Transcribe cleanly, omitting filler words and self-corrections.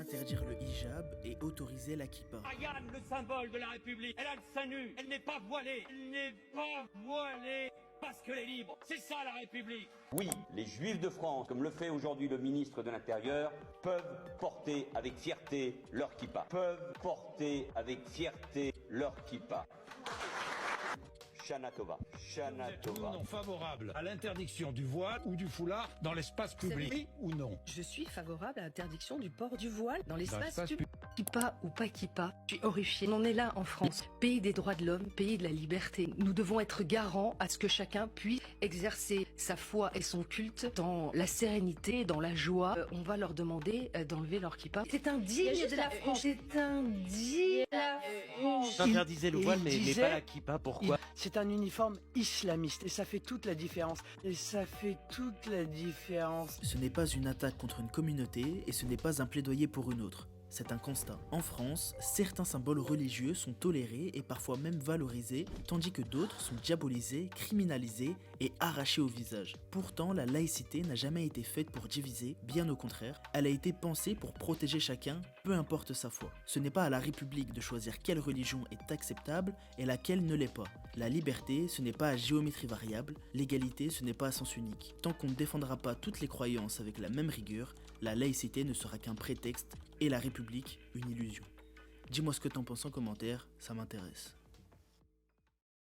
interdire le hijab et autoriser la kippa. Ariane, le symbole de la République, elle a le sein nu, elle n'est pas voilée, parce qu'elle est libre. C'est ça la République. Oui, les Juifs de France, comme le fait aujourd'hui le ministre de l'Intérieur, peuvent porter avec fierté leur kippa. Shana Tova. Vous êtes ou non favorable à l'interdiction du voile ou du foulard dans l'espace public, oui ou non? Je suis favorable à l'interdiction du port du voile dans l'espace public. Kippa ou pas kippa, je suis horrifiée. On en est là en France, pays des droits de l'homme, pays de la liberté. Nous devons être garants à ce que chacun puisse exercer sa foi et son culte dans la sérénité, dans la joie. On va leur demander d'enlever leur kippa. C'est indigne de la France. C'est indigne de la France. Interdisez le voile, mais pas la kippa. Pourquoi? C'est un uniforme islamiste et ça fait toute la différence. Ce n'est pas une attaque contre une communauté et ce n'est pas un plaidoyer pour une autre. C'est un constat. En France, certains symboles religieux sont tolérés et parfois même valorisés, tandis que d'autres sont diabolisés, criminalisés et arrachés au visage. Pourtant, la laïcité n'a jamais été faite pour diviser, bien au contraire, elle a été pensée pour protéger chacun, peu importe sa foi. Ce n'est pas à la République de choisir quelle religion est acceptable et laquelle ne l'est pas. La liberté, ce n'est pas à géométrie variable, l'égalité, ce n'est pas à sens unique. Tant qu'on ne défendra pas toutes les croyances avec la même rigueur, la laïcité ne sera qu'un prétexte et la République une illusion. Dis-moi ce que t'en penses en commentaire, ça m'intéresse.